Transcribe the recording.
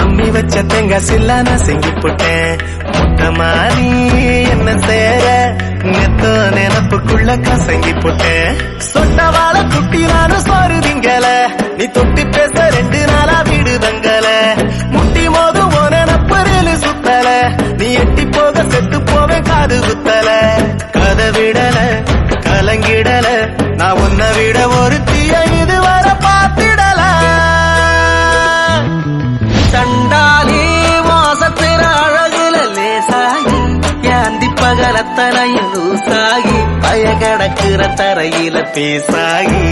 அம்மி வச்ச தேங்காய் சில்லான செஞ்சு போட்டேன் முட்டை மாறி என்ன சேர நெத்தோ நினப்புக்குள்ள கசங்கி போட்டேன் சொட்டவாள குட்டினாலும் சோறு திங்கல நீ தொட்டி பேச 2 நாளா வீடு தங்கல முட்டி மோதும் நினப்பரில் சுத்தல நீ எட்டி போக செத்து போவேன் காது குத்தல கதை விடல கலங்கிடல நான் உன்னை விட ஒரு தீய இதுவரை பார்த்திடல சண்டாலி வாசத்திர அழகுல லேசாகி ஏந்தி பகலத்தனையும் லூசாகி பய கிடக்குற தரையில பேசாகி